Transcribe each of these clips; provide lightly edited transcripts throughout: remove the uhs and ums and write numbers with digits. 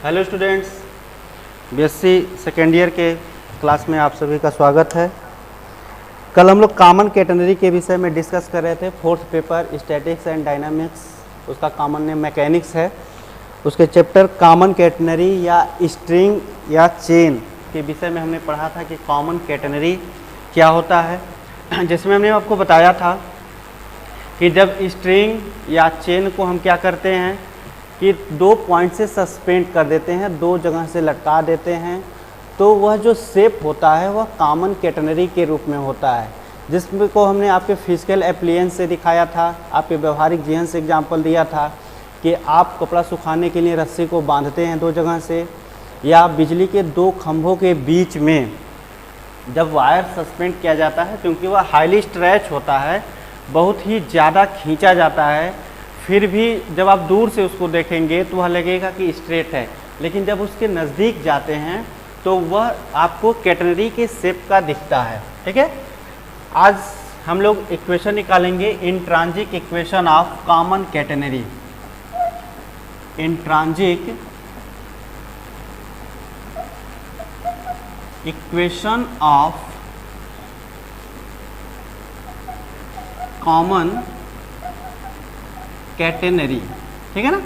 Hello students, BSc second year के class में आप सभी का स्वागत है। कल हम लोग कॉमन कैटेनरी के विषय में डिस्कस कर रहे थे। Fourth paper statics and dynamics, उसका कॉमन नेम मैकेनिक्स है। उसके चैप्टर कॉमन कैटेनरी या स्ट्रिंग या चेन के विषय में हमने पढ़ा था कि कॉमन कैटेनरी क्या होता है, जिसमें हमने आपको बताया था कि जब स्ट्रिंग या चेन को हम क्या करते हैं कि दो पॉइंट से सस्पेंड कर देते हैं, दो जगह से लटका देते हैं, तो वह जो शेप होता है वह कॉमन कैटेनरी के रूप में होता है, जिसमें को हमने आपके फिजिकल एप्लियंस से दिखाया था, आपके व्यवहारिक जीवन से एग्जांपल दिया था कि आप कपड़ा सुखाने के लिए रस्सी को बांधते हैं दो जगह से, या बिजली के दो खंभों के बीच में जब वायर सस्पेंड किया जाता है, क्योंकि वह हाईली स्ट्रेच होता है, बहुत ही ज़्यादा खींचा जाता है, फिर भी जब आप दूर से उसको देखेंगे तो वह लगेगा कि स्ट्रेट है, लेकिन जब उसके नज़दीक जाते हैं तो वह आपको कैटेनरी के शेप का दिखता है। ठीक है, आज हम लोग इक्वेशन निकालेंगे, intrinsic equation of common catenary. Intrinsic equation of common catenary, ठीक है ना।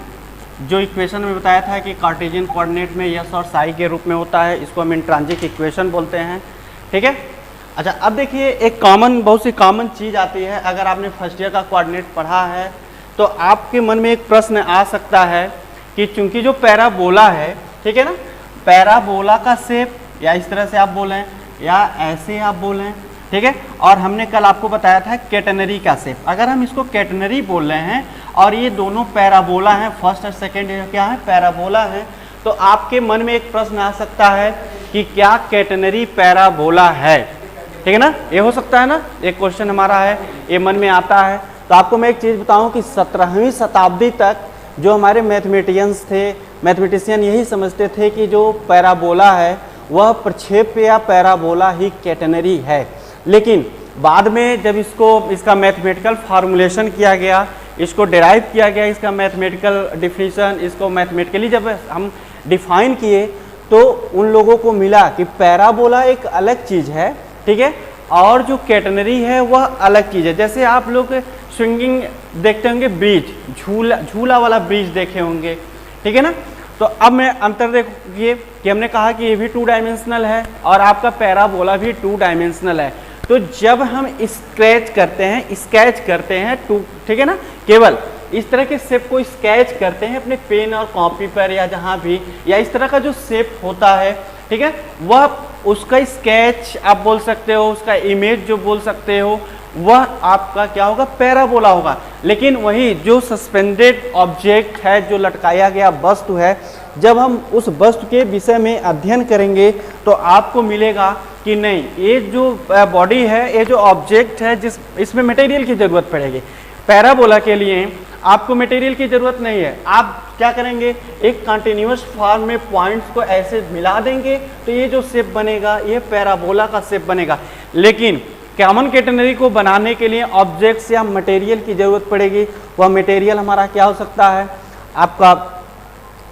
जो इक्वेशन में बताया था कि कार्टेशियन कोऑर्डिनेट में यस और साई के रूप में होता है, इसको हम इंट्रांजिक इक्वेशन बोलते हैं। ठीक है, अच्छा अब देखिए, एक बहुत सी कॉमन चीज़ आती है। अगर आपने फर्स्ट ईयर का कोऑर्डिनेट पढ़ा है तो आपके मन में एक प्रश्न आ सकता है कि चूंकि जो पैराबोला है, ठीक है ना, पैराबोला का शेप या इस तरह से आप बोलें या ऐसे आप बोलें, ठीक है, और हमने कल आपको बताया था कैटेनरी का शेप। अगर हम इसको कैटेनरी बोल रहे हैं और ये दोनों पैराबोला हैं, फर्स्ट और सेकेंड क्या है, पैराबोला है, तो आपके मन में एक प्रश्न आ सकता है कि क्या कैटेनरी पैराबोला है। ठीक है ना, ये हो सकता है ना, एक क्वेश्चन हमारा है, ये मन में आता है। तो आपको मैं एक चीज़ बताऊं कि 17वीं शताब्दी तक जो हमारे मैथमेटिशियंस थे, मैथमेटिशियन यही समझते थे कि जो पैराबोला है वह प्रक्षेप या पैराबोला ही कैटेनरी है। लेकिन बाद में जब इसका मैथमेटिकल फार्मूलेशन किया गया, इसको डिराइव किया गया, इसका मैथमेटिकल डिफिनीशन, इसको मैथमेटिकली जब हम डिफाइन किए तो उन लोगों को मिला कि पैराबोला एक अलग चीज़ है, ठीक है, और जो कैटेनरी है वह अलग चीज़ है। जैसे आप लोग स्विंगिंग देखते होंगे, ब्रिज, झूला वाला ब्रिज देखे होंगे, ठीक है ना। तो अब मैं अंतर देखिए कि हमने कहा कि ये भी 2 डायमेंशनल है और आपका पैराबोला भी 2 डायमेंशनल है। तो जब हम स्केच करते हैं ठीक है ना, केवल इस तरह के शेप को स्केच करते हैं अपने पेन और कॉपी पर या जहाँ भी, या इस तरह का जो शेप होता है, ठीक है, वह उसका स्केच आप बोल सकते हो, उसका इमेज जो बोल सकते हो, वह आपका क्या होगा, पैराबोला होगा। लेकिन वही जो सस्पेंडेड ऑब्जेक्ट है, जो लटकाया गया वस्तु है, जब हम उस वस्तु के विषय में अध्ययन करेंगे तो आपको मिलेगा कि नहीं, ये जो बॉडी है, ये जो ऑब्जेक्ट है, इसमें मटेरियल की ज़रूरत पड़ेगी। पैराबोला के लिए आपको मटेरियल की ज़रूरत नहीं है। आप क्या करेंगे, एक कंटिन्यूअस फॉर्म में पॉइंट्स को ऐसे मिला देंगे तो ये जो शेप बनेगा ये पैराबोला का शेप बनेगा। लेकिन कॉमन कैटेनरी को बनाने के लिए ऑब्जेक्ट्स या मटेरियल की ज़रूरत पड़ेगी। वह मटेरियल हमारा क्या हो सकता है, आपका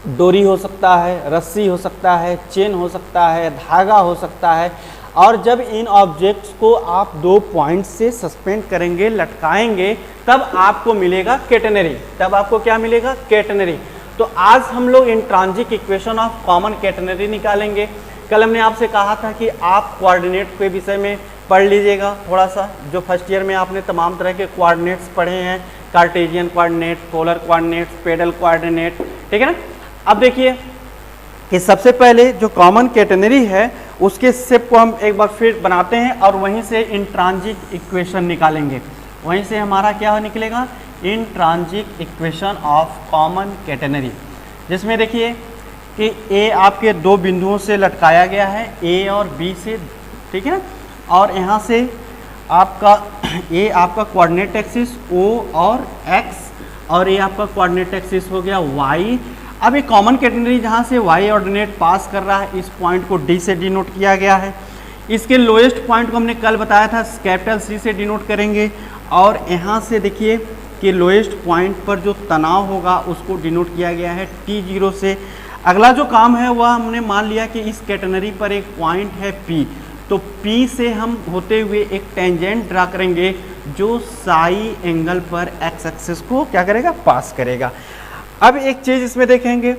डोरी हो सकता है, रस्सी हो सकता है, चेन हो सकता है, धागा हो सकता है। और जब इन ऑब्जेक्ट्स को आप 2 पॉइंट से सस्पेंड करेंगे, लटकाएंगे, तब आपको मिलेगा कैटेनरी। तब आपको क्या मिलेगा, कैटेनरी। तो आज हम लोग intrinsic equation of common catenary निकालेंगे। कल हमने आपसे कहा था कि आप कोऑर्डिनेट के विषय में पढ़ लीजिएगा थोड़ा सा। जो फर्स्ट ईयर में आपने तमाम तरह के कोऑर्डिनेट्स पढ़े हैं, Cartesian coordinate, polar coordinate, pedal coordinate, ठीक है ना। अब देखिए कि सबसे पहले जो कॉमन कैटेनरी है उसके शेप को हम एक बार फिर बनाते हैं और वहीं से इंट्रांजिक इक्वेशन निकालेंगे। वहीं से हमारा क्या निकलेगा, intrinsic equation of common catenary, जिसमें देखिए कि ए आपके 2 बिंदुओं से लटकाया गया है, ए और बी से, ठीक है ना, और यहाँ से आपका ए आपका कोऑर्डिनेट एक्सिस ओ और एक्स, और ये आपका कोऑर्डिनेट एक्सिस हो गया वाई। अब ये कॉमन कैटेनरी जहाँ से वाई ऑर्डिनेट पास कर रहा है, इस पॉइंट को डी से डिनोट किया गया है। इसके लोएस्ट पॉइंट को हमने कल बताया था कैपिटल सी से डिनोट करेंगे, और यहाँ से देखिए कि लोएस्ट पॉइंट पर जो तनाव होगा उसको डिनोट किया गया है T0 से। अगला जो काम है वह हमने मान लिया कि इस कैटेनरी पर एक पॉइंट है P, तो P से हम होते हुए एक टेंजेंट ड्रा करेंगे जो साई एंगल पर एक्स एक्सिस को क्या करेगा, पास करेगा। अब एक चीज इसमें देखेंगे,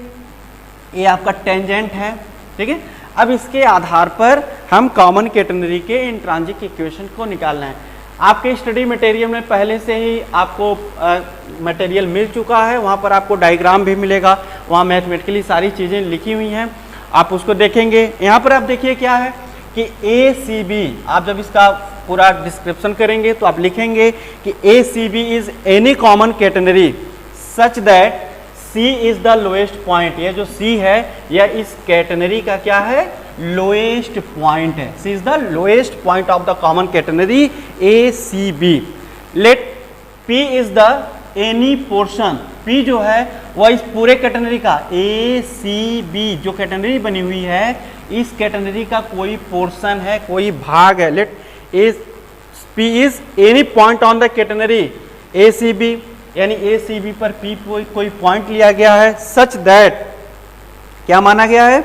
ये आपका टेंजेंट है, ठीक है। अब इसके आधार पर हम कॉमन कैटेनरी के इंट्रांजिक इक्वेशन को निकालना है। आपके स्टडी मटेरियल में पहले से ही आपको मटेरियल मिल चुका है, वहाँ पर आपको डायग्राम भी मिलेगा, वहाँ मैथमेटिकली सारी चीज़ें लिखी हुई हैं, आप उसको देखेंगे। यहाँ पर आप देखिए क्या है कि ACB, आप जब इसका पूरा डिस्क्रिप्शन करेंगे तो आप लिखेंगे कि ACB is any common catenary such that C is the lowest point. ये जो C है यह इस कैटेनरी का क्या है, लोएस्ट पॉइंट है। C is the lowest point of the common catenary ACB। Let P is the any portion, P जो है वह इस पूरे कैटेनरी का ACB जो कैटेनरी बनी हुई है इस कैटेनरी का कोई पोर्शन है, कोई भाग है। Let P is any point on the catenary ACB, यानी ACB पर P कोई पॉइंट लिया गया है, सच दैट, क्या माना गया है,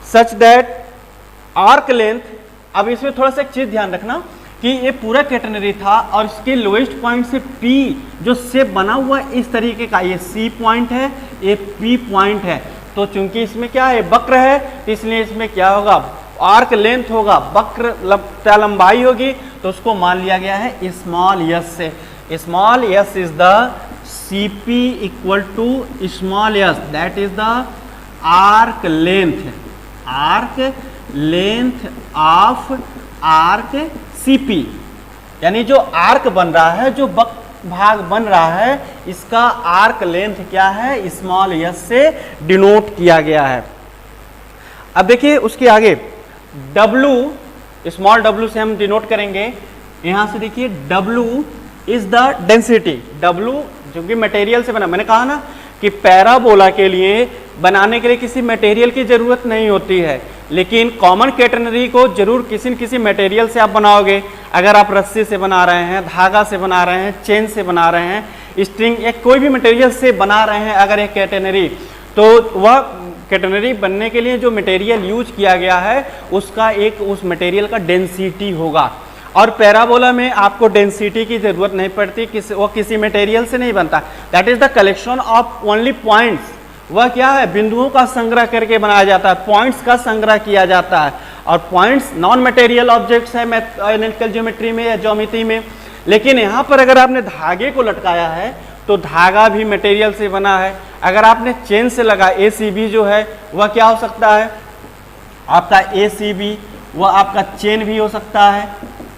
सच दैट आर्क लेंथ। अब इसमें थोड़ा सा एक चीज ध्यान रखना कि ये पूरा कैटेनरी था और इसके लोएस्ट पॉइंट से P जो शेप बना हुआ इस तरीके का, ये C पॉइंट है, ये P पॉइंट है। तो चूंकि इसमें क्या है, वक्र है, तो इसलिए इसमें क्या होगा, आर्क लेंथ होगा, वक्र लंबाई होगी, तो उसको मान लिया गया है स्मॉल s से। Small s is the CP equal to small s, that is the arc length, arc length of arc CP, यानी जो आर्क बन रहा है, जो भाग बन रहा है, इसका आर्क लेंथ क्या है, स्मॉल s से डिनोट किया गया है। अब देखिए उसके आगे W, स्मॉल w से हम डिनोट करेंगे। यहां से देखिए W is the density, W जो कि मटेरियल से बना, मैंने कहा ना कि पैराबोला के लिए बनाने के लिए किसी मटेरियल की जरूरत नहीं होती है, लेकिन कॉमन कैटेनरी को जरूर किसी न किसी मटेरियल से आप बनाओगे। अगर आप रस्सी से बना रहे हैं, धागा से बना रहे हैं, चेन से बना रहे हैं, स्ट्रिंग या कोई भी मटेरियल से बना रहे हैं अगर एक कैटेनरी, तो वह कैटेनरी बनने के लिए जो मटेरियल यूज किया गया है उसका एक उस मटेरियल का डेंसिटी होगा। और पैराबोला में आपको डेंसिटी की जरूरत नहीं पड़ती, वो किसी मटेरियल से नहीं बनता। That is the collection of only points, वह क्या है, बिंदुओं का संग्रह करके बनाया जाता है, पॉइंट्स का संग्रह किया जाता है। और पॉइंट्स नॉन मटेरियल ऑब्जेक्ट्स है एनालिटिकल ज्योमेट्री में या ज्योमेट्री में। लेकिन यहाँ पर अगर आपने धागे को लटकाया है तो धागा भी मटेरियल से बना है। अगर आपने चेन से लगा ACB जो है वह क्या हो सकता है, आपका ACB वह आपका चेन भी हो सकता है,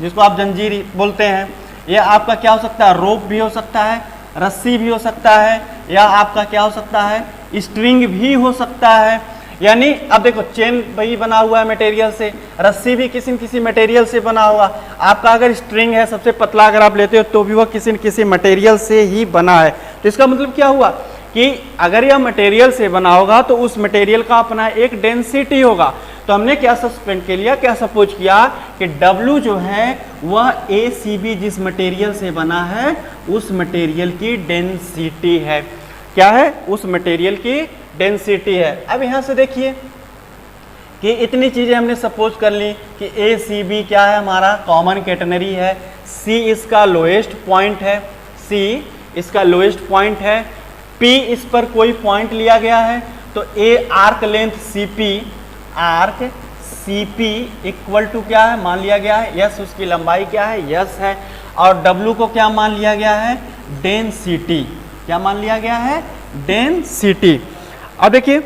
जिसको आप जंजीर बोलते हैं, या आपका क्या हो सकता है, रोप भी हो सकता है, रस्सी भी हो सकता है, या आपका क्या हो सकता है, स्ट्रिंग भी हो सकता है। यानी अब देखो चेन वही बना हुआ है मटेरियल से, रस्सी भी किसी न किसी मटेरियल से बना होगा, आपका अगर स्ट्रिंग है सबसे पतला अगर आप लेते हो तो भी वह किसी न किसी मटेरियल से ही बना है। तो इसका मतलब क्या हुआ कि अगर यह मटेरियल से बना होगा तो उस मटेरियल का अपना एक डेंसिटी होगा। तो हमने क्या सस्पेंड के लिया, क्या सपोज किया कि W जो है वह ACB जिस मटेरियल से बना है उस मटेरियल की डेंसिटी है। क्या है, उस मटेरियल की डेंसिटी है। अब यहाँ से देखिए कि इतनी चीजें हमने सपोज कर ली कि ACB क्या है, हमारा कॉमन कैटेनरी है, C इसका लोएस्ट पॉइंट है, C इसका लोएस्ट पॉइंट है, P इस पर कोई पॉइंट लिया गया है, तो A arc length CP, arc CP equal to क्या है, मान लिया गया है S, उसकी लंबाई क्या है, S है, और W को क्या मान लिया गया है, डेंसिटी। क्या मान लिया गया है, डेंसिटी। अब देखिए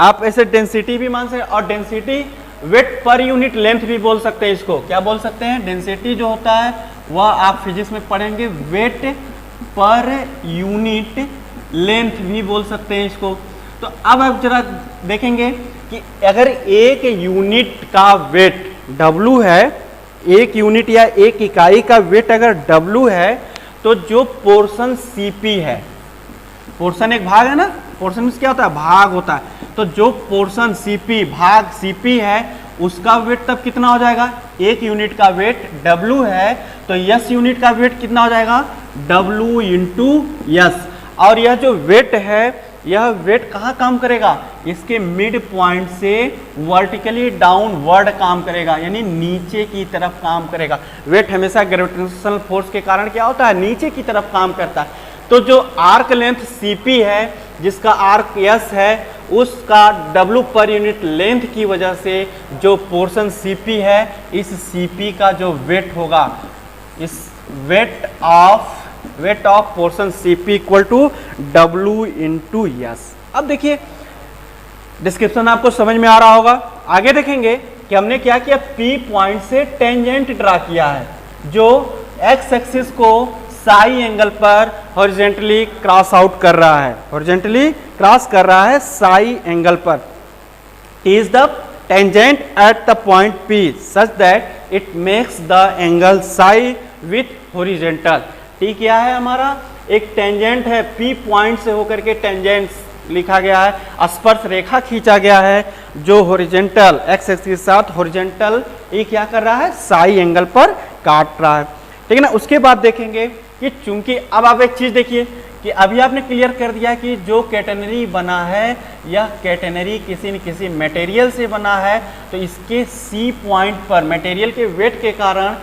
आप ऐसे डेंसिटी भी मान सकते हैं, और density wait per unit length भी बोल सकते हैं। इसको क्या बोल सकते हैं, डेंसिटी जो होता है वह आप फिजिक्स में पढ़ेंगे, वेट पर यूनिट लेंथ भी बोल सकते हैं इसको। तो अब आप जरा देखेंगे कि अगर एक यूनिट का वेट W है, एक यूनिट या एक इकाई का वेट अगर W है, तो जो पोर्शन CP है, पोर्शन एक भाग है ना, पोर्शन में क्या होता है, भाग होता है, तो जो पोर्शन CP भाग CP है उसका वेट तब कितना हो जाएगा, एक यूनिट का वेट W है तो S यूनिट का वेट कितना हो जाएगा, W इंटू S। और यह जो वेट है यह वेट कहाँ काम करेगा, इसके मिड पॉइंट से वर्टिकली डाउनवर्ड काम करेगा, यानी नीचे की तरफ काम करेगा। वेट हमेशा ग्रेविटेशनल फोर्स के कारण क्या होता है, नीचे की तरफ काम करता है। तो जो आर्क लेंथ Cp है, जिसका आर्क S है, उसका W पर यूनिट लेंथ की वजह से जो पोर्शन Cp है, इस Cp का जो वेट होगा, इस weight of portion Cp equal to W into S। अब देखिए डिस्क्रिप्शन आपको समझ में आ रहा होगा। आगे देखेंगे कि हमने क्या किया, P पॉइंट से टेंजेंट ड्रा किया है जो x एक्सिस को साई एंगल पर हॉरिजेंटली क्रॉस आउट कर रहा है, हॉरिजेंटली क्रॉस कर रहा है साई एंगल पर। T is the tangent at the point P such that it makes the angle psi with horizontal। T क्या है हमारा, एक टेंजेंट है, P पॉइंट से होकर के टेंजेंट लिखा गया है, स्पर्श रेखा खींचा गया है जो हॉरिजेंटल x एक्सिस के साथ हॉरिजेंटल ये क्या कर रहा है, साई एंगल पर काट रहा है, ठीक है ना। उसके बाद देखेंगे कि चूंकि अब आप एक चीज देखिए कि अभी आपने क्लियर कर दिया कि जो कैटेनरी बना है यह कैटेनरी किसी न किसी मटेरियल से बना है, तो इसके C पॉइंट पर मटेरियल के वेट के कारण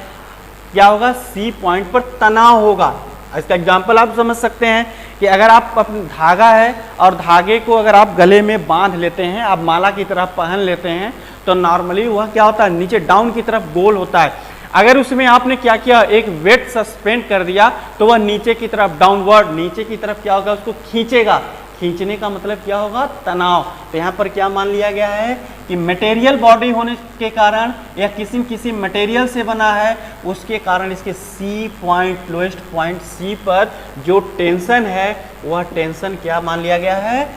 क्या होगा, C पॉइंट पर तनाव होगा। इसका एग्जांपल आप समझ सकते हैं कि अगर आप अपना धागा है और धागे को अगर आप गले में बांध लेते हैं, आप माला की तरह पहन लेते हैं, तो नॉर्मली वह क्या होता है, नीचे डाउन की तरफ गोल होता है। अगर उसमें आपने क्या किया, एक वेट सस्पेंड कर दिया, तो वह नीचे की तरफ डाउनवर्ड, नीचे की तरफ क्या होगा, उसको खींचेगा। खींचने का मतलब क्या होगा, तनाव। तो यहाँ पर क्या मान लिया गया है कि मटेरियल बॉडी होने के कारण या किसी मटेरियल से बना है, उसके कारण इसके C point, lowest point C पर जो टेंशन है वह टेंशन क्या मान लिया गया है,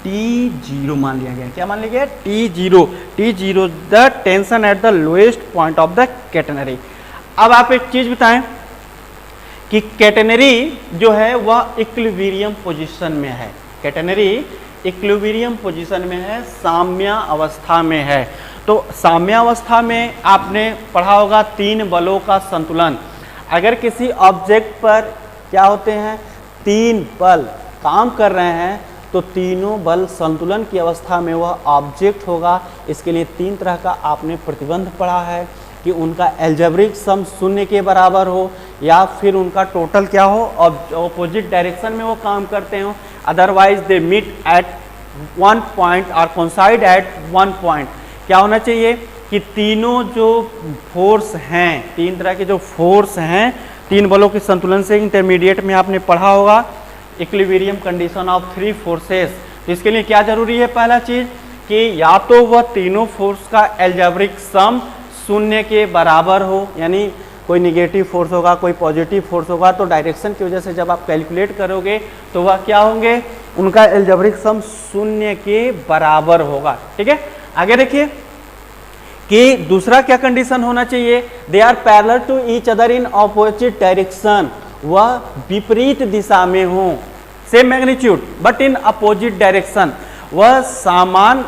T0 मान लिया गया। क्या मान लिया गया, T0 the tension eight the lowest point of the catenary. अब आप एक चीज बताएं कि कैटेनरी जो है वह इक्विलिब्रियम पोजीशन में है, कैटेनरी इक्विलिब्रियम पोजीशन में है, साम्य अवस्था में है। तो साम्य अवस्था में आपने पढ़ा होगा 3 बलों का संतुलन। अगर किसी ऑब्जेक्ट पर क्या होते हैं, 3 बल काम कर रहे हैं, तो तीनों बल संतुलन की अवस्था में वह ऑब्जेक्ट होगा। इसके लिए 3 तरह का आपने प्रतिबंध पढ़ा है कि उनका एल्जेब्रिक सम 0 के बराबर हो, या फिर उनका टोटल क्या हो, ऑपोजिट डायरेक्शन में वो काम करते हो, otherwise they meet at 1 point और कोइंसाइड एट 1 पॉइंट। क्या होना चाहिए कि तीनों जो फोर्स हैं, 3 तरह के जो फोर्स हैं, 3 बलों के संतुलन से इंटरमीडिएट में आपने पढ़ा होगा इक्विलिब्रियम कंडीशन ऑफ 3 फोर्सेस। तो इसके लिए क्या जरूरी है, पहला चीज कि या तो वह तीनों फोर्स का एल्जेब्रिक सम 0 के बराबर हो, यानी कोई निगेटिव फोर्स होगा, कोई पॉजिटिव फोर्स होगा, तो डायरेक्शन की वजह से जब आप कैलकुलेट करोगे तो वह क्या होंगे, उनका एल्जेब्रिक सम 0 के बराबर होगा। ठीक है, आगे देखिए कि दूसरा क्या कंडीशन होना चाहिए, they are parallel to each other in opposite direction, वह विपरीत दिशा में हो, same magnitude but in opposite direction, वह समान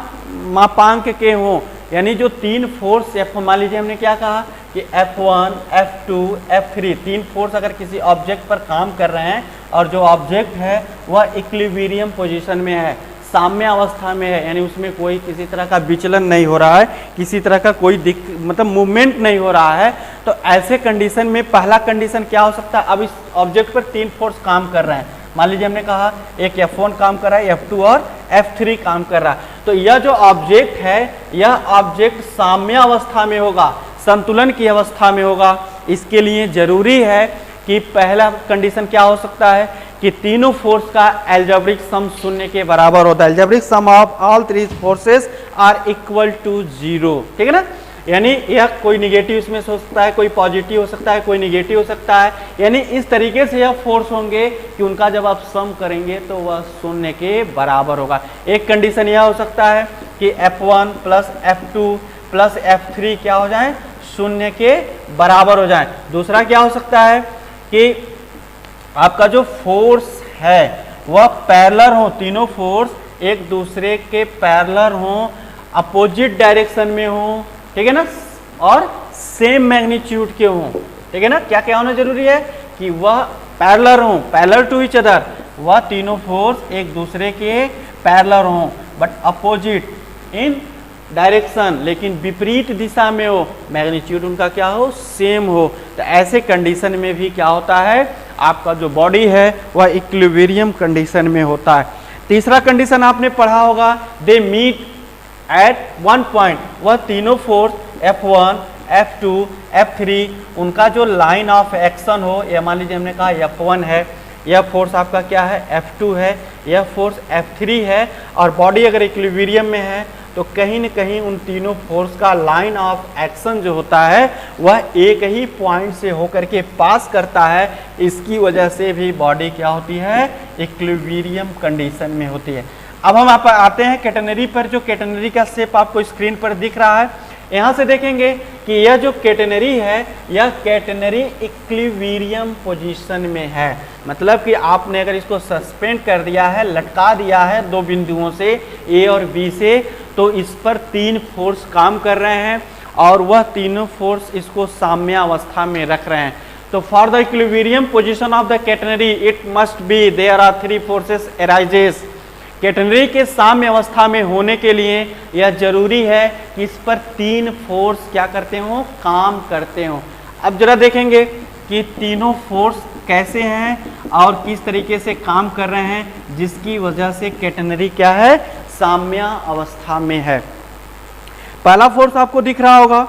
मापांक के हों। यानी जो 3 फोर्स F, मान लीजिए हमने क्या कहा कि F1, F2, F3, 3 फोर्स अगर किसी ऑब्जेक्ट पर काम कर रहे हैं और जो ऑब्जेक्ट है वह इक्विलिब्रियम पोजीशन में है, साम्य अवस्था में है, यानी उसमें कोई किसी तरह का विचलन नहीं हो रहा है, किसी तरह का कोई मतलब मूवमेंट नहीं हो रहा है, तो ऐसे कंडीशन में पहला कंडीशन क्या हो सकता है, अब इस ऑब्जेक्ट पर 3 फोर्स काम कर रहे हैं, मान लीजिए हमने कहा एक F1 काम कर रहा है, F2 और F3 काम कर रहा है, तो यह जो ऑब्जेक्ट है यह ऑब्जेक्ट साम्य अवस्था में होगा, संतुलन की अवस्था में होगा। इसके लिए जरूरी है कि पहला कंडीशन क्या हो सकता है कि तीनों फोर्स का एल्जेब्रिक सम 0 के बराबर होता है, algebraic sum of all 3 forces are equal to 0। ठीक है ना, यानी यह कोई निगेटिव इसमें हो सकता है, कोई पॉजिटिव हो सकता है, कोई निगेटिव हो सकता है, यानी इस तरीके से यह फोर्स होंगे कि उनका जब आप सम करेंगे तो वह 0 के बराबर होगा। एक कंडीशन यह हो सकता है कि F1 plus F2 plus F3 क्या हो जाए, 0 के बराबर हो जाए। दूसरा क्या हो सकता है कि आपका जो फोर्स है वह पैरेलल हो, तीनों फोर्स एक दूसरे के पैरेलल हो, अपोजिट डायरेक्शन में हो, ठीक है ना, और सेम मैग्नीट्यूड के हों। ठीक है ना, क्या क्या होना जरूरी है कि वह पैरेलल हों, पैरेलल टू ईच अदर, वह तीनों फोर्स एक दूसरे के पैरेलल हों बट अपोजिट इन डायरेक्शन, लेकिन विपरीत दिशा में हो, मैग्नीट्यूड उनका क्या हो, सेम हो। तो ऐसे कंडीशन में भी क्या होता है, आपका जो बॉडी है वह इक्विलिब्रियम कंडीशन में होता है। तीसरा कंडीशन आपने पढ़ा होगा, they meet at one point, वह तीनों फोर्स F1, F2, F3 उनका जो लाइन ऑफ एक्शन हो, या मान लीजिए हमने कहा F1 है, यह फोर्स आपका क्या है, F2 है, यह फोर्स F3 है, और बॉडी अगर इक्विलिब्रियम में है तो कहीं न कहीं उन तीनों फोर्स का लाइन ऑफ एक्शन जो होता है वह एक ही पॉइंट से होकर के पास करता है। इसकी वजह से भी बॉडी क्या होती है, इक्विलिब्रियम कंडीशन में होती है। अब हम आप आते हैं कैटेनरी पर। जो कैटेनरी का शेप आपको स्क्रीन पर दिख रहा है, यहाँ से देखेंगे कि यह जो कैटेनरी है, यह कैटेनरी इक्विलिब्रियम पोजीशन में है। मतलब कि आपने अगर इसको सस्पेंड कर दिया है, लटका दिया है दो बिंदुओं से ए और बी से, तो इस पर तीन फोर्स काम कर रहे हैं और वह तीनों फोर्स इसको साम्यावस्था में रख रहे हैं। तो for the equilibrium position of the catenary it must be there are three forces arises. Catenary के साम्य अवस्था में होने के लिए यह जरूरी है कि इस पर तीन फोर्स क्या करते हो, काम करते हो। अब जरा देखेंगे कि तीनों फोर्स कैसे हैं और किस तरीके से काम कर रहे हैं, जिसकी वजह से कैटेनरी क्या है, साम्य अवस्था में है। पहला फोर्स आपको दिख रहा होगा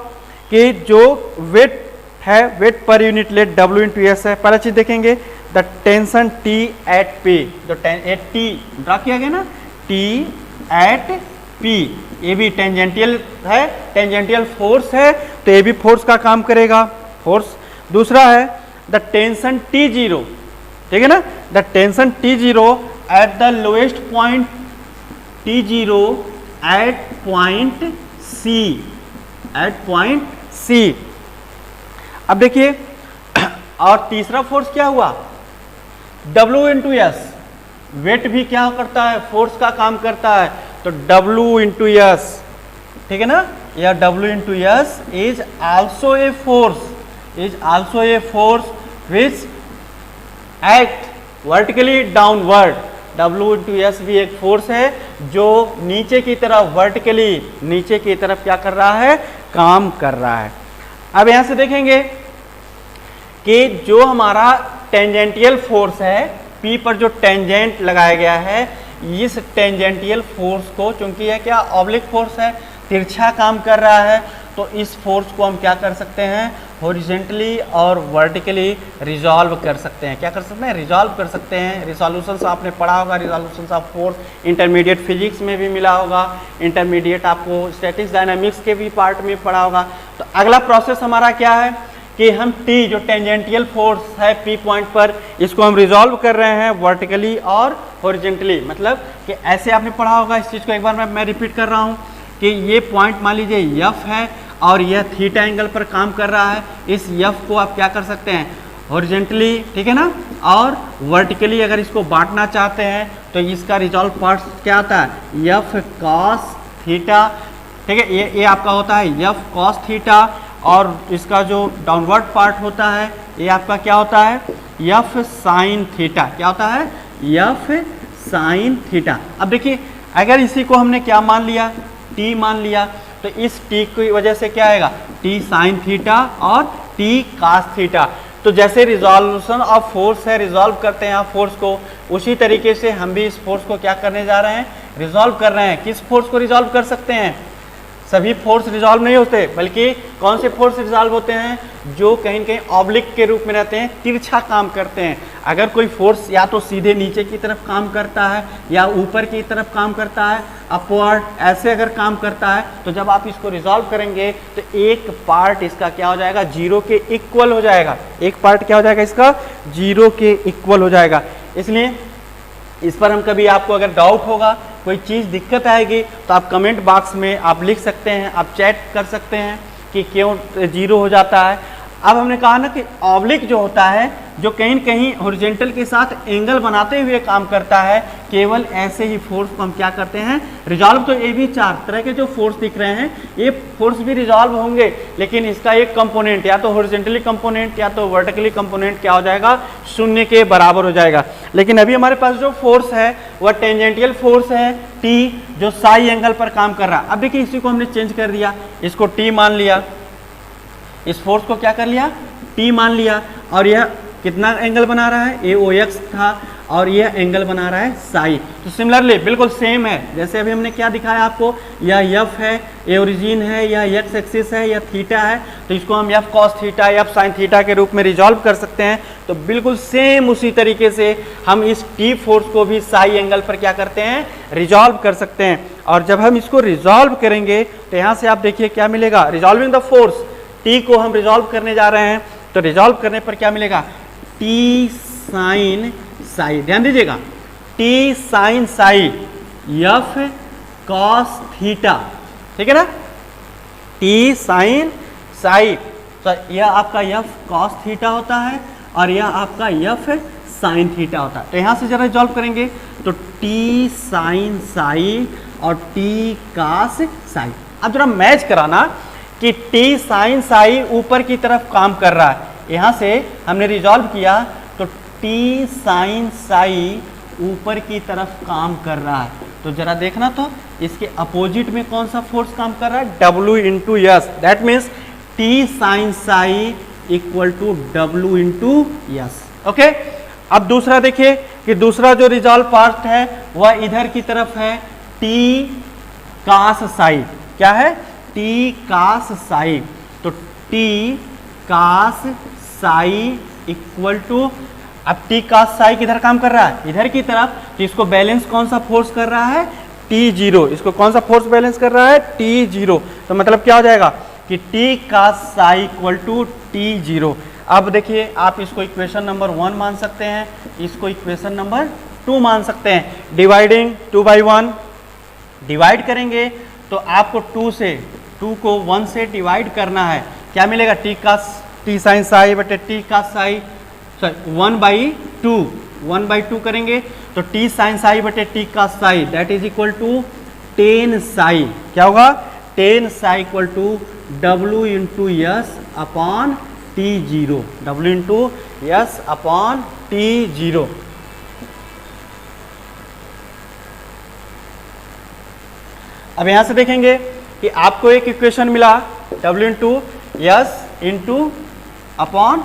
कि जो वेट है, weight per unit let W into s है। पहला चीज देखेंगे the tension T at P, जो T ड्रा किया गया ना, T एट P, ये भी टेंजेंटियल है, टेंजेंटियल फोर्स है, तो ये भी फोर्स का काम करेगा, फोर्स। दूसरा है द टेंशन T0, ठीक है ना, the tension T0 at the lowest point T0 at point C, at point C। अब देखिए, और तीसरा फोर्स क्या हुआ, W इंटू एस, वेट भी क्या करता है, फोर्स का काम करता है, तो W इंटू एस, ठीक है ना, या W into S is also a force, is also a force which act vertically downward. W into S भी एक फोर्स है जो नीचे की तरफ, वर्टिकली नीचे की तरफ क्या कर रहा है, काम कर रहा है। अब यहां से देखेंगे कि जो हमारा टेंजेंटियल फोर्स है, P पर जो टेंजेंट लगाया गया है, इस टेंजेंटियल फोर्स को, चूंकि यह क्या ऑब्लिक फोर्स है, तिरछा काम कर रहा है, तो इस फोर्स को हम क्या कर सकते हैं, हॉरिजॉन्टली और वर्टिकली रिजॉल्व कर सकते हैं। क्या कर सकते हैं, रिजॉल्व कर सकते हैं। रिजोल्यूशंस आपने पढ़ा होगा, resolutions of force intermediate physics में भी मिला होगा, इंटरमीडिएट आपको स्टैटिक्स डायनामिक्स के भी पार्ट में पढ़ा होगा। तो अगला प्रोसेस हमारा क्या है कि हम T जो टेंजेंटियल फोर्स है P पॉइंट पर, इसको हम रिजॉल्व कर रहे हैं वर्टिकली और हॉरिजॉन्टली। मतलब कि ऐसे आपने पढ़ा होगा, इस चीज़ को एक बार मैं रिपीट कर रहा हूँ कि ये पॉइंट मान लीजिए F है और यह थीटा एंगल पर काम कर रहा है। इस F को आप क्या कर सकते हैं, हॉरिजॉन्टली, ठीक है ना, और वर्टिकली अगर इसको बांटना चाहते हैं तो इसका रिजॉल्व पार्ट क्या आता है, F cos थीटा, ठीक है, ये आपका होता है F cos थीटा, और इसका जो डाउनवर्ड पार्ट होता है ये आपका क्या होता है, F साइन थीटा। क्या होता है, F साइन थीटा। अब देखिए, अगर इसी को हमने क्या मान लिया, T मान लिया, तो इस T की वजह से क्या आएगा, T साइन थीटा और T cos थीटा। तो जैसे रिजॉल्यूशन ऑफ फोर्स है, रिजॉल्व करते हैं आप फोर्स को, उसी तरीके से हम भी इस फोर्स को क्या करने जा रहे हैं, रिजॉल्व कर रहे हैं। किस फोर्स को रिजॉल्व कर सकते हैं, सभी फोर्स रिजॉल्व नहीं होते, बल्कि कौन से फोर्स रिजॉल्व होते हैं, जो कहीं न कहीं ऑब्लिक के रूप में रहते हैं, तिरछा काम करते हैं। अगर कोई फोर्स या तो सीधे नीचे की तरफ काम करता है या ऊपर की तरफ काम करता है, अपवर्ड ऐसे अगर काम करता है, तो जब आप इसको रिजॉल्व करेंगे तो एक पार्ट इसका क्या हो जाएगा, जीरो के इक्वल हो जाएगा। एक पार्ट क्या हो जाएगा इसका, जीरो के इक्वल हो जाएगा। इसलिए इस पर हम कभी आपको अगर डाउट होगा, कोई चीज़ दिक्कत आएगी, तो आप कमेंट बॉक्स में आप लिख सकते हैं, आप चैट कर सकते हैं कि क्यों जीरो हो जाता है। अब हमने कहा ना कि ऑब्लिक जो होता है जो कहीं न कहीं हॉरिजॉन्टल के साथ एंगल बनाते हुए काम करता है, केवल ऐसे ही फोर्स को हम क्या करते हैं, रिजॉल्व। तो ये भी 4 तरह के जो फोर्स दिख रहे हैं, ये फोर्स भी रिजॉल्व होंगे, लेकिन इसका एक कंपोनेंट या तो हॉरिजॉन्टली कंपोनेंट या तो वर्टिकली कंपोनेंट क्या हो जाएगा, 0 के बराबर हो जाएगा। लेकिन अभी हमारे पास जो फोर्स है वह टेंजेंटियल फोर्स है T, जो साई एंगल पर काम कर रहा है। अब देखिए इसी को हमने चेंज कर दिया, इसको T मान लिया, इस फोर्स को क्या कर लिया, T मान लिया, और यह कितना एंगल बना रहा है, AOX था, और यह एंगल बना रहा है साई। तो सिमिलरली बिल्कुल सेम है, जैसे अभी हमने क्या दिखाया आपको, यह F है, ये ओरिजिन है, यह X एक्सिस है, यह थीटा है, तो इसको हम F cos theta, F sin theta के रूप में रिजॉल्व कर सकते हैं। तो बिल्कुल सेम उसी तरीके से हम इस T फोर्स को भी साई एंगल पर क्या करते हैं, रिजॉल्व कर सकते हैं। और जब हम इसको रिजॉल्व करेंगे तो यहाँ से आप देखिए क्या मिलेगा, रिजॉल्विंग द फोर्स, T को हम रिजॉल्व करने जा रहे हैं, तो रिजॉल्व करने पर क्या मिलेगा, T साइन साई, ध्यान दीजिएगा, T sine psi F cos theta, ठीक है ना, T साइन साई, तो यह आपका F cos थीटा होता है और यह आपका F साइन थीटा होता है। तो यहाँ से जरा रिजॉल्व करेंगे तो T साइन साई और T cos साई। अब जरा मैच कराना कि T साइन साई ऊपर की तरफ काम कर रहा है, यहाँ से हमने रिजॉल्व किया तो T साइन साई ऊपर की तरफ काम कर रहा है। तो जरा देखना, तो इसके अपोजिट में कौन सा फोर्स काम कर रहा है, W into s, that means T sine psi equal to W into s. Okay, अब दूसरा देखिए कि दूसरा जो रिजॉल्व पार्ट है वह इधर की तरफ है, T cos साई, क्या है, T cos साई, तो T cos psi equal to, अब T cos साई किधर काम कर रहा है, इधर की तरफ, तो इसको बैलेंस कौन सा फोर्स कर रहा है, T0, इसको कौन सा फोर्स बैलेंस कर रहा है, T0। तो मतलब क्या हो जाएगा कि T cos psi equal to T0। अब देखिए आप इसको इक्वेशन नंबर 1 मान सकते हैं, इसको इक्वेशन नंबर 2 मान सकते हैं। डिवाइडिंग 2/1, डिवाइड करेंगे तो आपको 2 को 1 से डिवाइड करना है, क्या मिलेगा, T साइन साई बटे T cos साई, सॉरी 1/2 करेंगे तो T साइन साई बटे T cos psi, that is equal to 10 psi, क्या होगा, 10 psi equal to W into s upon T0, W into s upon T0। अब यहां से देखेंगे कि आपको एक इक्वेशन मिला, W into yes into upon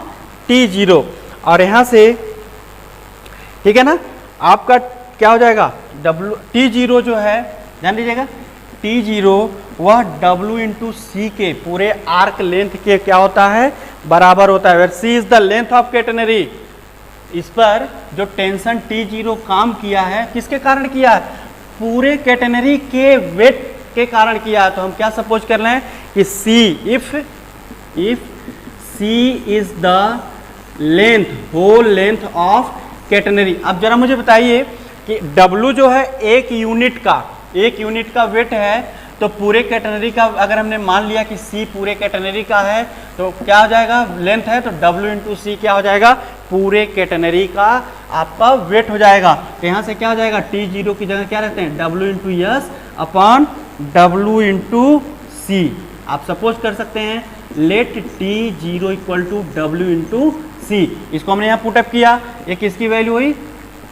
T0, और यहां से ठीक है ना, आपका क्या हो जाएगा, T0 जो है, ध्यान दीजिएगा, T0 वह W इंटू सी के पूरे आर्क लेंथ के क्या होता है, बराबर होता है। Where C is the length of catenary, इस पर जो टेंशन T0 काम किया है किसके कारण किया है, पूरे कैटेनरी के वेट के कारण किया है। तो हम क्या सपोज कर रहे हैं कि C, if C is the length, whole length of catenary. अब जरा मुझे बताइए कि W जो है एक यूनिट का वेट है, तो पूरे कैटेनरी का अगर हमने मान लिया कि C पूरे कैटेनरी का है तो क्या हो जाएगा, लेंथ है, तो W इंटू सी क्या हो जाएगा, पूरे कैटेनरी का आपका वेट हो जाएगा। तो यहाँ से क्या हो जाएगा, T0 की जगह क्या रहते हैं, W into s upon W into c. आप सपोज कर सकते हैं let T0 equal to W into c, इसको हमने यहाँ पुटअप किया, ये किसकी वैल्यू हुई,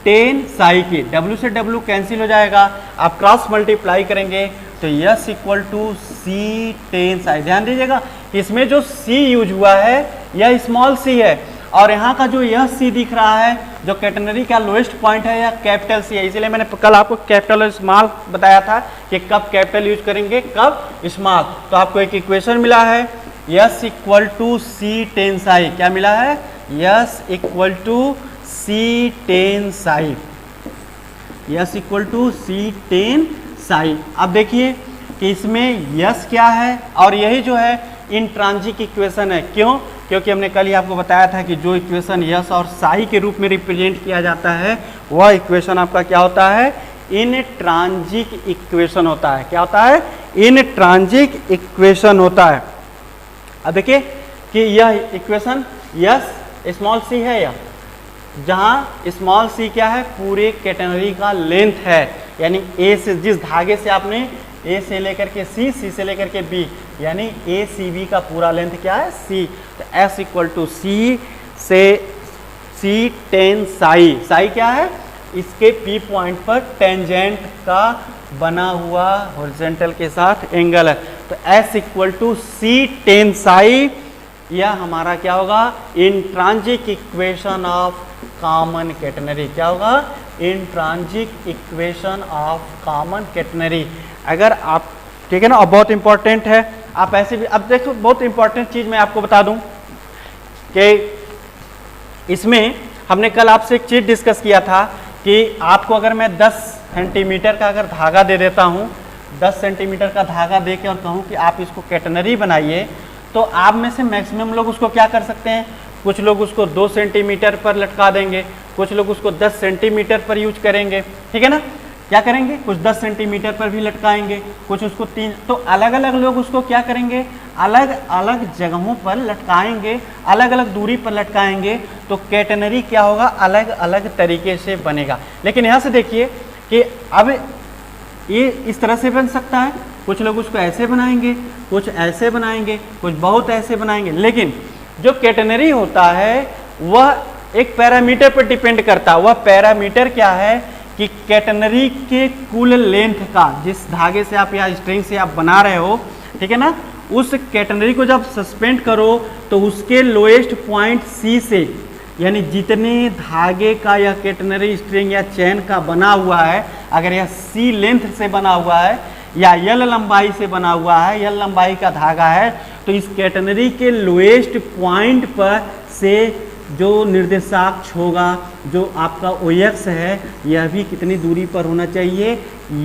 10 साई की, W से W कैंसिल हो जाएगा, आप क्रॉस मल्टीप्लाई करेंगे तो yes equal to c 10 Sai. ध्यान दीजिएगा इसमें जो C यूज हुआ है यह स्मॉल c है, और यहाँ का जो यह C दिख रहा है जो कैटेनरी का लोएस्ट पॉइंट है, यह कैपिटल C है। इसीलिए मैंने कल आपको कैपिटल और स्मॉल बताया था कि कब कैपिटल यूज करेंगे, कब स्मॉल। तो आपको एक इक्वेशन मिला है, s equal to c 10 psi, क्या मिला है, s equal to c 10 psi, s equal to c 10 psi. अब देखिए कि इसमें यस क्या है, और यही जो है इंट्रांजिक इक्वेशन है। क्यों, क्योंकि हमने कल ही आपको बताया था कि जो इक्वेशन यस और साई के रूप में रिप्रेजेंट किया जाता है वह इक्वेशन आपका क्या होता है, इंट्रांजिक इक्वेशन होता है। क्या होता है, इंट्रांजिक इक्वेशन होता है। अब देखिए कि यह इक्वेशन यस स्मॉल सी है, या जहाँ स्मॉल सी क्या है, पूरे कैटेनरी का लेंथ है, यानी ए से, जिस धागे से आपने ए से लेकर के सी, सी से लेकर के बी, यानी ए सी बी का पूरा लेंथ क्या है, सी। तो एस इक्वल टू सी से सी टेन साई, साई क्या है, इसके पी पॉइंट पर टेंजेंट का बना हुआ हॉरिजॉन्टल के साथ एंगल है। तो s equal to c tan psi, यह हमारा क्या होगा, intrinsic equation of common catenary. क्या होगा, intrinsic equation of common catenary. अगर आप, ठीक है ना, अब बहुत इंपॉर्टेंट है, आप ऐसे भी, अब देखो बहुत इंपॉर्टेंट चीज मैं आपको बता दूं कि इसमें हमने कल आपसे एक चीज डिस्कस किया था कि आपको अगर मैं 10 सेंटीमीटर का अगर धागा दे देता हूं, 10 सेंटीमीटर का धागा दे के और कहूं कि आप इसको कैटेनरी बनाइए, तो आप में से मैक्सिमम लोग उसको क्या कर सकते हैं, कुछ लोग उसको 2 सेंटीमीटर पर लटका देंगे, कुछ लोग उसको 10 सेंटीमीटर पर यूज करेंगे, ठीक है ना, क्या करेंगे, कुछ 10 सेंटीमीटर पर भी लटकाएंगे, कुछ उसको 3, तो अलग अलग लोग उसको क्या करेंगे, अलग अलग जगहों पर लटकाएंगे, अलग अलग दूरी पर लटकाएंगे, तो कैटेनरी क्या होगा, अलग अलग तरीके से बनेगा। लेकिन यहाँ से देखिए कि अब ये इस तरह से बन सकता है, कुछ लोग उसको ऐसे बनाएंगे, कुछ ऐसे बनाएंगे, कुछ बहुत ऐसे बनाएंगे, लेकिन जो कैटेनरी होता है वह एक पैरामीटर पर डिपेंड करता है। वह पैरामीटर क्या है कि कैटेनरी के कुल लेंथ का, जिस धागे से आप या स्ट्रिंग से आप बना रहे हो, ठीक है ना, उस कैटेनरी को जब सस्पेंड करो तो उसके लोएस्ट पॉइंट सी से, यानी जितने धागे का यह कैटेनरी स्ट्रिंग या चैन का बना हुआ है, अगर यह सी लेंथ से बना हुआ है या यल लंबाई से बना हुआ है, यल लंबाई का धागा है, तो इस कैटेनरी के लोएस्ट पॉइंट पर से जो निर्देशाक्ष होगा, जो आपका ओएक्स है, यह भी कितनी दूरी पर होना चाहिए,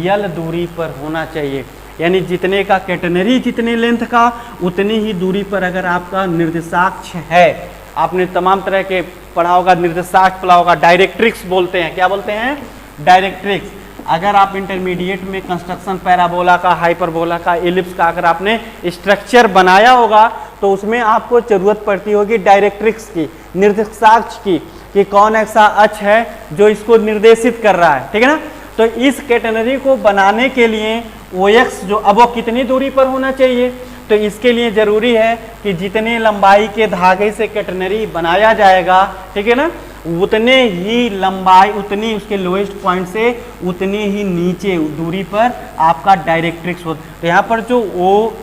यल दूरी पर होना चाहिए। यानी जितने का कैटेनरी, जितने लेंथ का, उतनी ही दूरी पर अगर आपका निर्देशाक्ष है। आपने तमाम तरह के पढ़ा होगा, निर्देशाक्ष पढ़ा होगा, डायरेक्ट्रिक्स बोलते हैं, क्या बोलते हैं, डायरेक्ट्रिक्स। अगर आप इंटरमीडिएट में कंस्ट्रक्शन पैराबोला का, हाइपरबोला का, एलिप्स का अगर आपने स्ट्रक्चर बनाया होगा तो उसमें आपको जरूरत पड़ती होगी डायरेक्ट्रिक्स की, निर्देशाक्ष की, कि कौन ऐसा अक्ष है जो इसको निर्देशित कर रहा है, ठीक है ना। तो इस कैटेनरी को बनाने के लिए ओएक्स जो, अब वो कितनी दूरी पर होना चाहिए, तो इसके लिए जरूरी है कि जितने लंबाई के धागे से कैटेनरी बनाया जाएगा, ठीक है ना, उतने ही लंबाई, उतनी उसके लोएस्ट पॉइंट से उतनी ही नीचे दूरी पर आपका डायरेक्ट्रिक्स हो। तो यहाँ पर जो वो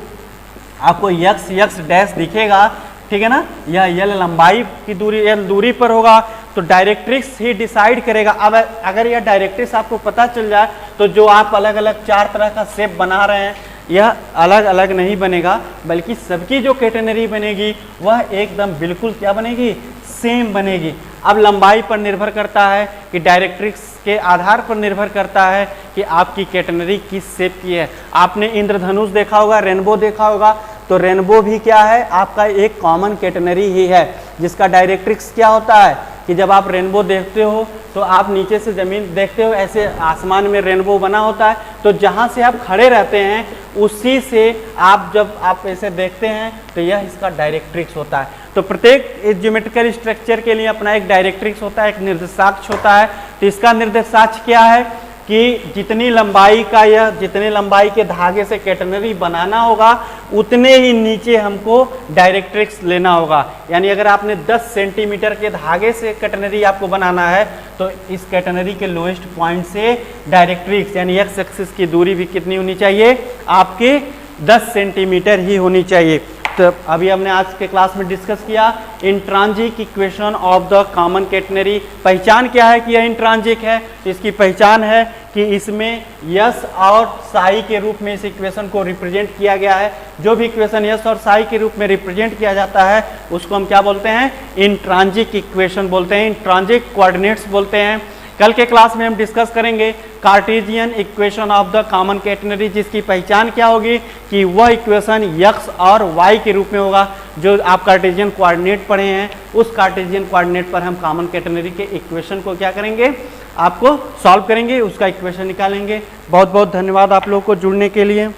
आपको यक्स यक्स डैश दिखेगा, ठीक है ना, यह यल लंबाई की दूरी, यल दूरी पर होगा, तो डायरेक्ट्रिक्स ही डिसाइड करेगा। अब अगर यह डायरेक्ट्रिक्स आपको पता चल जाए तो जो आप अलग अलग 4 तरह का शेप बना रहे हैं, यह अलग अलग नहीं बनेगा, बल्कि सबकी जो कैटेनरी बनेगी वह एकदम बिल्कुल क्या बनेगी, सेम बनेगी। अब लंबाई पर निर्भर करता है कि डायरेक्ट्रिक्स के आधार पर निर्भर करता है कि आपकी कैटेनरी किस शेप की है। आपने इंद्रधनुष देखा होगा, रेनबो देखा होगा, तो रेनबो भी क्या है, आपका एक कॉमन कैटेनरी ही है, जिसका डायरेक्ट्रिक्स क्या होता है कि जब आप रेनबो देखते हो तो आप नीचे से ज़मीन देखते हो, ऐसे आसमान में रेनबो बना होता है, तो जहाँ से आप खड़े रहते हैं उसी से आप जब आप ऐसे देखते हैं तो यह इसका डायरेक्ट्रिक्स होता है। तो प्रत्येक ज्योमेट्रिकल स्ट्रक्चर के लिए अपना एक डायरेक्ट्रिक्स होता है, एक निर्देशाक्ष होता है। तो इसका निर्देशाक्ष क्या है कि जितनी लंबाई का, यह जितने लंबाई के धागे से कैटेनरी बनाना होगा उतने ही नीचे हमको डायरेक्ट्रिक्स लेना होगा। यानी अगर आपने 10 सेंटीमीटर के धागे से कैटेनरी आपको बनाना है तो इस कैटेनरी के लोएस्ट पॉइंट से डायरेक्ट्रिक्स यानी एक्स एक्सिस की दूरी भी कितनी होनी चाहिए, आपके 10 सेंटीमीटर ही होनी चाहिए। तो अभी हमने आज के क्लास में डिस्कस किया intrinsic equation of the common catenary. पहचान क्या है कि यह इंट्रांजिक है, इसकी पहचान है कि इसमें यस और साई के रूप में इस इक्वेशन को रिप्रेजेंट किया गया है। जो भी इक्वेशन यस और साई के रूप में रिप्रेजेंट किया जाता है उसको हम क्या बोलते हैं, इंट्रांजिक इक्वेशन बोलते हैं, इंट्रांजिक कोऑर्डिनेट्स बोलते हैं। कल के क्लास में हम डिस्कस करेंगे Cartesian equation of the common catenary, जिसकी पहचान क्या होगी कि वह इक्वेशन एक्स और वाई के रूप में होगा। जो आप कार्टेशियन कोऑर्डिनेट पढ़े हैं उस कार्टेशियन कोऑर्डिनेट पर हम कॉमन कैटेनरी के इक्वेशन को क्या करेंगे, आपको सॉल्व करेंगे, उसका इक्वेशन निकालेंगे। बहुत बहुत धन्यवाद आप लोगों को जुड़ने के लिए।